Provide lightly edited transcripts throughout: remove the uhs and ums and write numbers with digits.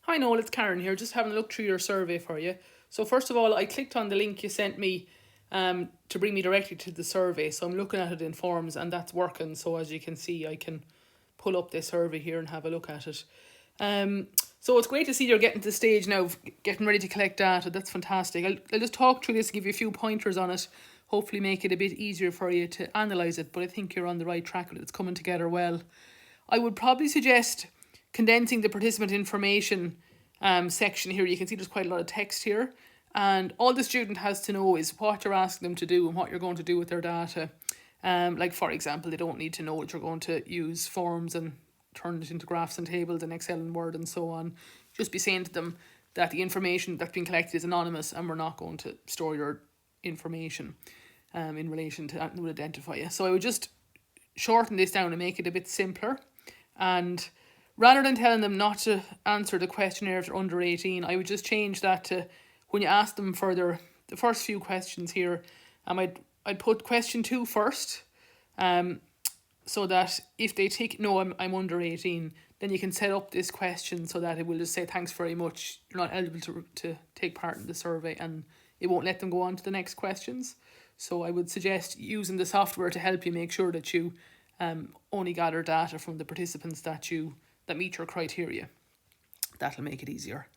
Hi Noel, it's Karen here, just having a look through your survey for you. So first of all, I clicked on the link you sent me to bring me directly to the survey. So I'm looking at it in Forms and that's working. So as you can see, I can pull up this survey here and have a look at it. Um, so it's great to see you're getting to the stage now of getting ready to collect data. That's fantastic. I'll just talk through this, give you a few pointers on it, hopefully make it a bit easier for you to analyse it. But I think you're on the right track with it. It's coming together well. I would probably suggest condensing the participant information section here. You can see there's quite a lot of text here. And all the student has to know is what you're asking them to do and what you're going to do with their data. Like, for example, they don't need to know that you're going to use forms and turn it into graphs and tables and Excel and Word and so on. Just be saying to them that the information that's being collected is anonymous and we're not going to store your information in relation to that and would identify you. So I would just shorten this down and make it a bit simpler. And rather than telling them not to answer the questionnaire if they're under 18, I would just change that to when you ask them for the first few questions here, I'd put question 2 first, so that if they tick no, I'm under 18, then you can set up this question so that it will just say thanks very much, you're not eligible to take part in the survey, and it won't let them go on to the next questions. So I would suggest using the software to help you make sure that you only gather data from the participants that meet your criteria. That'll make it easier.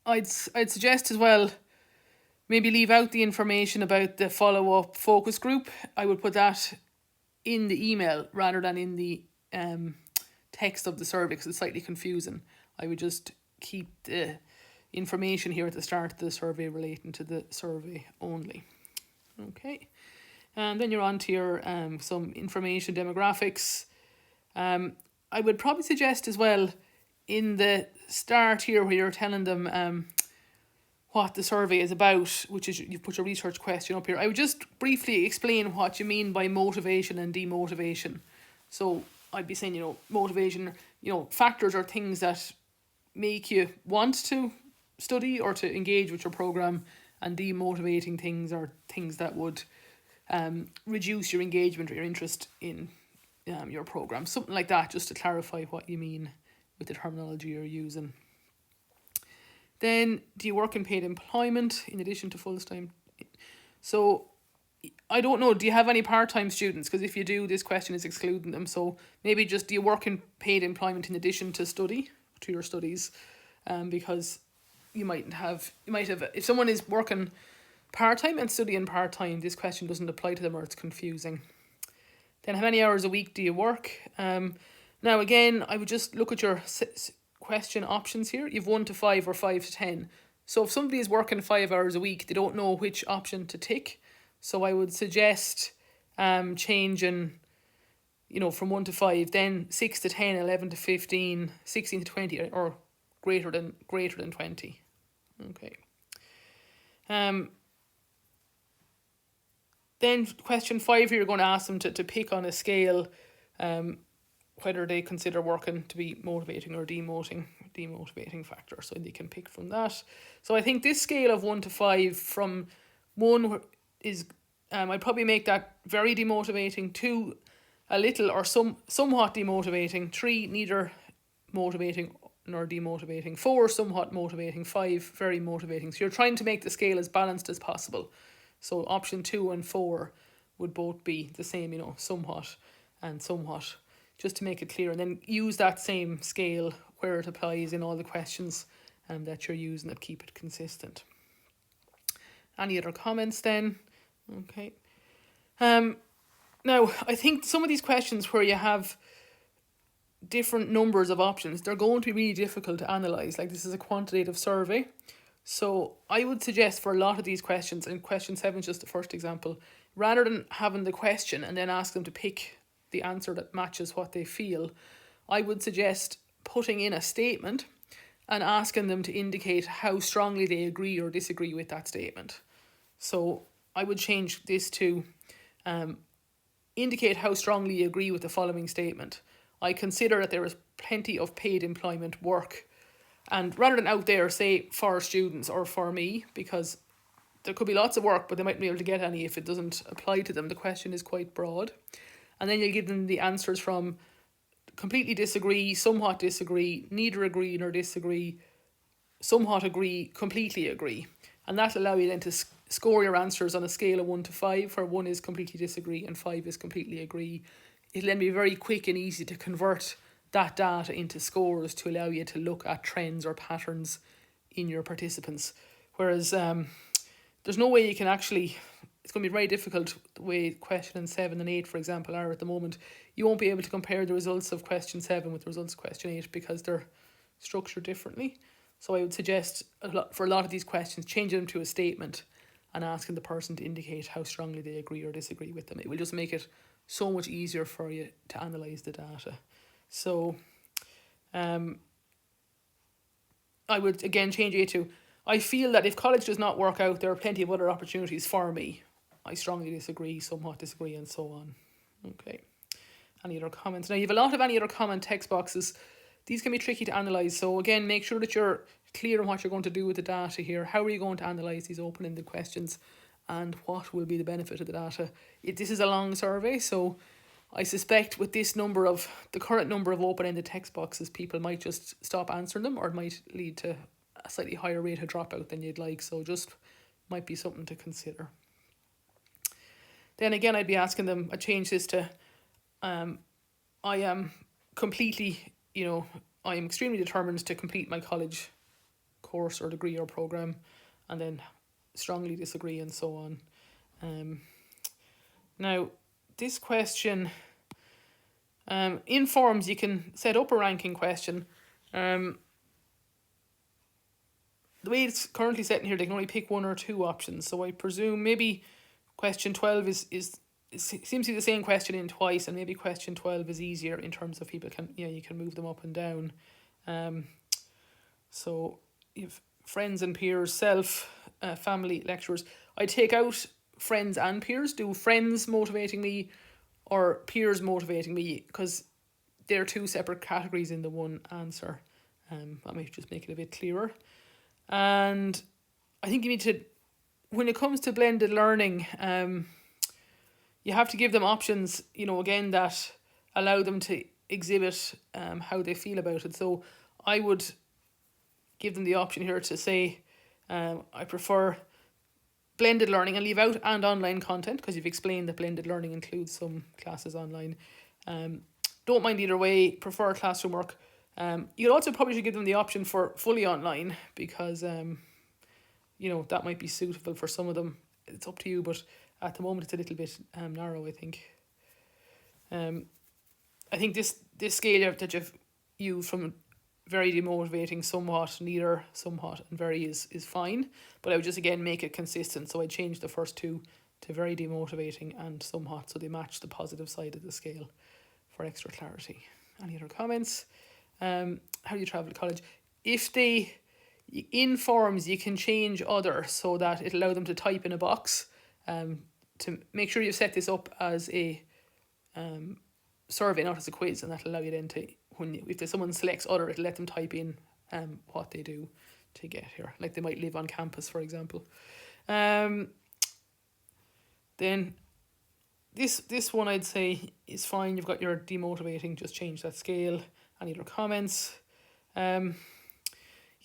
I'd suggest as well, maybe leave out the information about the follow-up focus group. I would put that in the email rather than in the text of the survey because it's slightly confusing. I would just keep the information here at the start of the survey relating to the survey only. Okay. And then you're on to your some information demographics. I would probably suggest as well in the start here where you're telling them what the survey is about, which is you've put your research question up here. I would just briefly explain what you mean by motivation and demotivation. So I'd be saying, motivation, factors are things that make you want to study or to engage with your program, and demotivating things are things that would reduce your engagement or your interest in your program. Something like that, just to clarify what you mean with the terminology you're using. Then, do you work in paid employment in addition to full-time? So, I don't know, do you have any part-time students? Because if you do, this question is excluding them. So, maybe just, do you work in paid employment in addition to your studies? Because you might have, if someone is working part-time and studying part-time, this question doesn't apply to them or it's confusing. Then how many hours a week do you work? Now again, I would just look at your question options here. You've 1 to 5 or 5 to 10. So if somebody is working 5 hours a week, they don't know which option to tick. So I would suggest changing, from 1 to 5, then 6 to 10, 11 to 15, 16 to 20, or greater than 20. Okay. Then question 5 here, you're going to ask them to pick on a scale whether they consider working to be motivating or demotivating factor. So they can pick from that. So I think this scale of 1 to 5, from 1 is, I'd probably make that very demotivating, 2 a little or somewhat demotivating, 3 neither motivating nor demotivating, 4 somewhat motivating, 5 very motivating. So you're trying to make the scale as balanced as possible. So option 2 and 4 would both be the same, somewhat and somewhat, just to make it clear. And then use that same scale where it applies in all the questions that you're using that keep it consistent. Any other comments then? Okay. Now, I think some of these questions where you have different numbers of options, they're going to be really difficult to analyse. Like, this is a quantitative survey. So I would suggest for a lot of these questions, and question 7 is just the first example, rather than having the question and then ask them to pick the answer that matches what they feel, I would suggest putting in a statement and asking them to indicate how strongly they agree or disagree with that statement. So I would change this to indicate how strongly you agree with the following statement. I consider that there is plenty of paid employment work. And rather than out there say for students or for me, because there could be lots of work, but they might not be able to get any if it doesn't apply to them. The question is quite broad. And then you'll give them the answers from completely disagree, somewhat disagree, neither agree nor disagree, somewhat agree, completely agree. And that'll allow you then to score your answers on a scale of 1 to 5, where 1 is completely disagree and 5 is completely agree. It'll then be very quick and easy to convert that data into scores to allow you to look at trends or patterns in your participants. Whereas there's no way you can actually, it's going to be very difficult the way question 7 and 8, for example, are at the moment. You won't be able to compare the results of question 7 with the results of question 8 because they're structured differently. So I would suggest for a lot of these questions, changing them to a statement and asking the person to indicate how strongly they agree or disagree with them. It will just make it so much easier for you to analyse the data. So I would again change it to, I feel that if college does not work out, there are plenty of other opportunities for me. I strongly disagree, somewhat disagree, and so on. Okay. Any other comments? Now, you have a lot of any other comment text boxes. These can be tricky to analyse. So again, make sure that you're clear on what you're going to do with the data here. How are you going to analyse these open-ended questions? And what will be the benefit of the data? This is a long survey, so I suspect with this number of, the current number of open-ended text boxes, people might just stop answering them, or it might lead to a slightly higher rate of dropout than you'd like. So just might be something to consider. Then again, I'd be asking them, I'd change this to, I am completely, I am extremely determined to complete my college course or degree or program, and then strongly disagree, and so on. Now, this question, in forms, you can set up a ranking question. The way it's currently set in here, they can only pick 1 or 2 options. So I presume maybe question 12 seems to be the same question in twice, and maybe question 12 is easier in terms of people you can move them up and down. So if friends and peers, self, family, lecturers, I take out friends and peers. Do friends motivating me or peers motivating me, because they're 2 separate categories in the one answer. I might just make it a bit clearer. And I think you need to, when it comes to blended learning, you have to give them options, again, that allow them to exhibit how they feel about it. So I would give them the option here to say, I prefer blended learning, and leave out and online content, because you've explained that blended learning includes some classes online. Don't mind either way, prefer classroom work. You also probably should give them the option for fully online, because that might be suitable for some of them. It's up to you, but at the moment it's a little bit narrow, I think. I think this scale that you've used, from very demotivating, somewhat, neither, somewhat, and very is fine. But I would just again make it consistent. So I change the first 2 to very demotivating and somewhat, so they match the positive side of the scale for extra clarity. Any other comments? How do you travel to college? If they, in forms, you can change other so that it allow them to type in a box. To make sure you've set this up as a survey, not as a quiz, and that'll allow you then to, if someone selects other, it'll let them type in what they do to get here. Like they might live on campus, for example. Then this one I'd say is fine. You've got your demotivating, just change that scale. Any other comments? You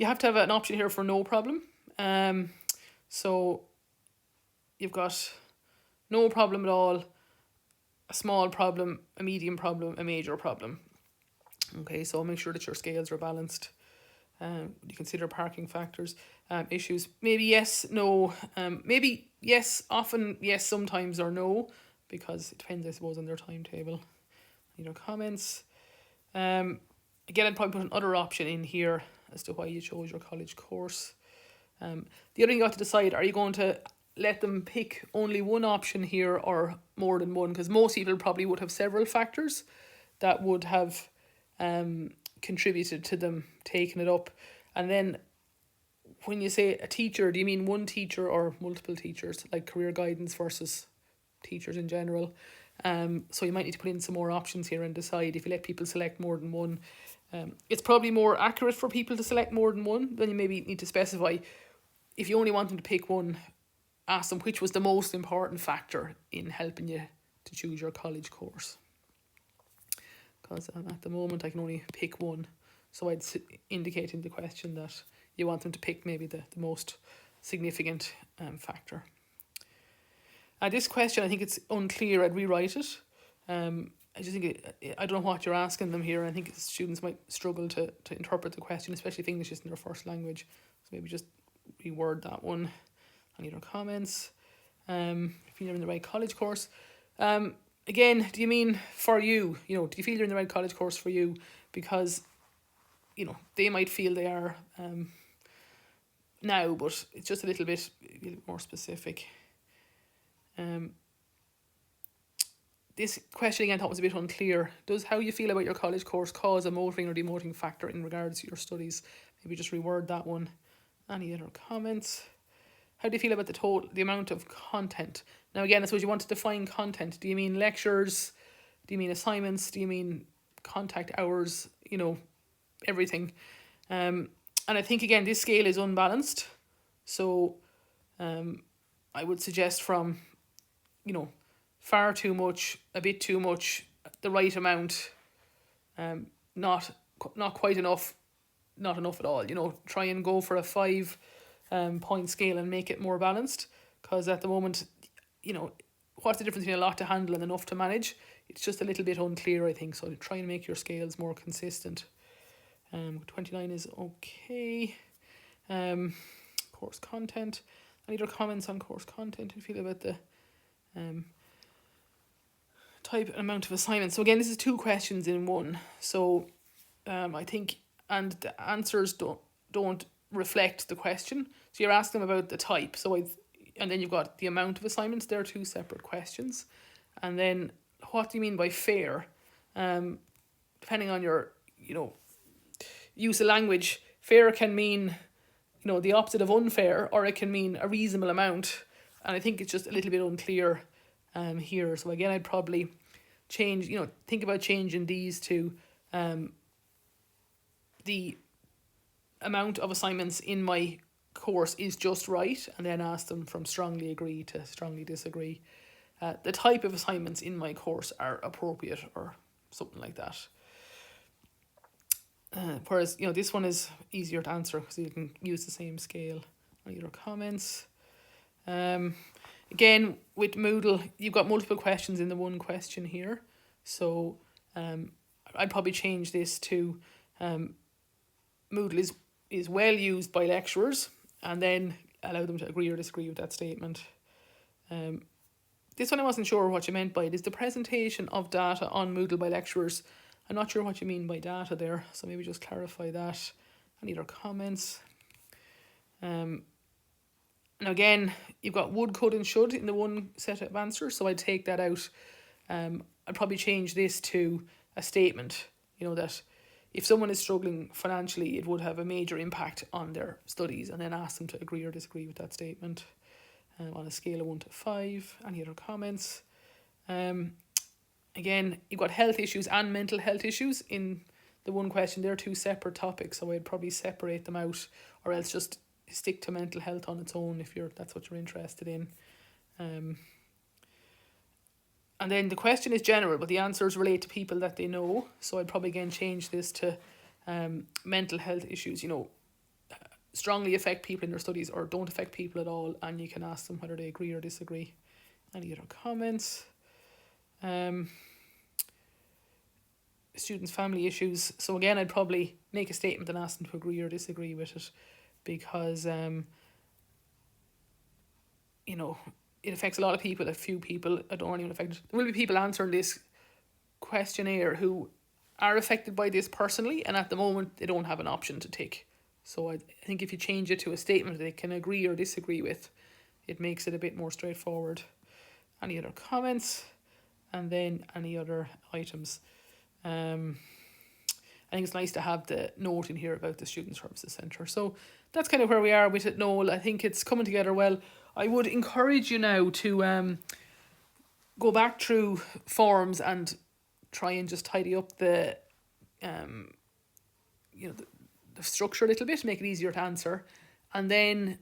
have to have an option here for no problem. So you've got no problem at all, a small problem, a medium problem, a major problem. Okay, so make sure that your scales are balanced. You consider parking factors, issues. Maybe yes, no. Maybe yes, often yes, sometimes, or no, because it depends, I suppose, on their timetable. Any other comments? Again, I'd probably put another option in here as to why you chose your college course. The other thing you have to decide, are you going to let them pick only one option here or more than one? Because most people probably would have several factors that would have contributed to them taking it up. And then when you say a teacher, do you mean one teacher or multiple teachers, like career guidance versus teachers in general? So you might need to put in some more options here and decide if you let people select more than one. It's probably more accurate for people to select more than one. Then you maybe need to specify, if you only want them to pick one, ask them which was the most important factor in helping you to choose your college course. because at the moment I can only pick one. So I'd indicate in the question that you want them to pick maybe the most significant factor. This question, I think it's unclear. I'd rewrite it. I just think I don't know what you're asking them here. I think students might struggle to interpret the question, especially if English isn't their first language. So maybe just reword that one. Any other comments? If you're in the right college course. Again, do you mean for you? Do you feel you're in the right college course for you? Because, they might feel they are now, but it's just a little bit more specific. This question again I thought was a bit unclear. Does how you feel about your college course cause a motivating or demotivating factor in regards to your studies? Maybe just reword that one. Any other comments? How do you feel about the amount of content? Now again, I suppose you want to define content. Do you mean lectures? Do you mean assignments? Do you mean contact hours? Everything. And I think again this scale is unbalanced. So I would suggest from far too much, a bit too much, the right amount, not quite enough, not enough at all. Try and go for a 5 point scale and make it more balanced, because at the moment, what's the difference between a lot to handle and enough to manage? It's just a little bit unclear, I think. So try and make your scales more consistent. 29 is okay. Course content. Any other comments on course content? How do you feel about the type and amount of assignments? So again, this is 2 questions in one. So I think, and the answers don't reflect the question. So you're asking them about the type. And then you've got the amount of assignments. They're 2 separate questions. And then what do you mean by fair? Depending on your, use of language, fair can mean, the opposite of unfair, or it can mean a reasonable amount. And I think it's just a little bit unclear here. So again, I'd probably change, think about changing these to the amount of assignments in my course is just right, and then ask them from strongly agree to strongly disagree. The type of assignments in my course are appropriate, or something like that. Whereas, this one is easier to answer because you can use the same scale. Any other comments? Again, with Moodle, you've got multiple questions in the one question here. So I'd probably change this to Moodle is well used by lecturers, and then allow them to agree or disagree with that statement. This one I wasn't sure what you meant by it. Is the presentation of data on Moodle by lecturers? I'm not sure what you mean by data there, so maybe just clarify that. Any other comments? And again, you've got would, could and should in the one set of answers, so I'd take that out. I'd probably change this to a statement, that if someone is struggling financially, it would have a major impact on their studies, and then ask them to agree or disagree with that statement. On a scale of 1 to 5. Any other comments? Again, you've got health issues and mental health issues in the one question. They're 2 separate topics, so I'd probably separate them out, or else just stick to mental health on its own if that's what you're interested in. And then the question is general, but the answers relate to people that they know. So I'd probably again change this to mental health issues, strongly affect people in their studies or don't affect people at all, and you can ask them whether they agree or disagree. Any other comments? Students' family issues. So again, I'd probably make a statement and ask them to agree or disagree with it, because it affects a lot of people. A few people aren't even affected. There will be people answering this questionnaire who are affected by this personally, and at the moment they don't have an option to tick. So I think if you change it to a statement they can agree or disagree with, it makes it a bit more straightforward. Any other comments? And then any other items? I think it's nice to have the note in here about the Student Services Centre. So that's kind of where we are with it, Noel. I think it's coming together well. I would encourage you now to go back through forms and try and just tidy up the structure a little bit, make it easier to answer, and then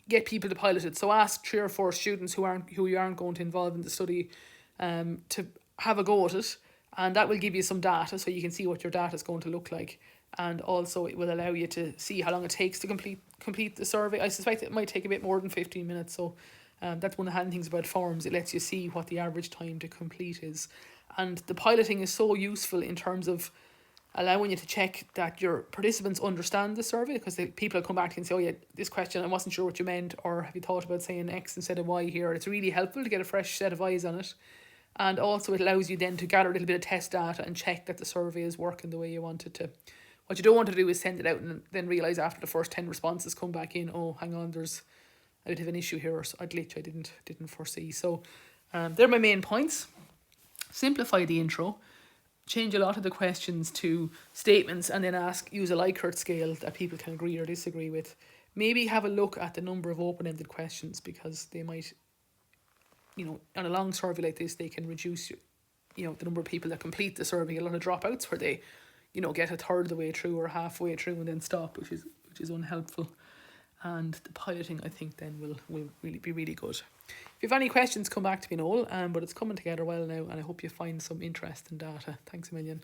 get people to pilot it. So ask 3 or 4 students who you aren't going to involve in the study to have a go at it, and that will give you some data so you can see what your data is going to look like. And also it will allow you to see how long it takes to complete the survey. I suspect it might take a bit more than 15 minutes, so that's one of the handy things about forms. It lets you see what the average time to complete is. And the piloting is so useful in terms of allowing you to check that your participants understand the survey, because people will come back to you and say, oh yeah, this question, I wasn't sure what you meant, or have you thought about saying X instead of Y here? It's really helpful to get a fresh set of eyes on it. And also it allows you then to gather a little bit of test data and check that the survey is working the way you want it to. What you don't want to do is send it out and then realise after the first 10 responses come back in, oh, hang on, there's a bit of an issue here, or a glitch I didn't foresee. So they're my main points. Simplify the intro. Change a lot of the questions to statements, and then use a Likert scale that people can agree or disagree with. Maybe have a look at the number of open-ended questions, because they might, on a long survey like this, they can reduce, the number of people that complete the survey. A lot of dropouts where they, get a third of the way through or halfway through and then stop, which is unhelpful. And the piloting, I think, then will really be really good. If you have any questions, come back to me, Noel. But it's coming together well now, and I hope you find some interest in data. Thanks a million.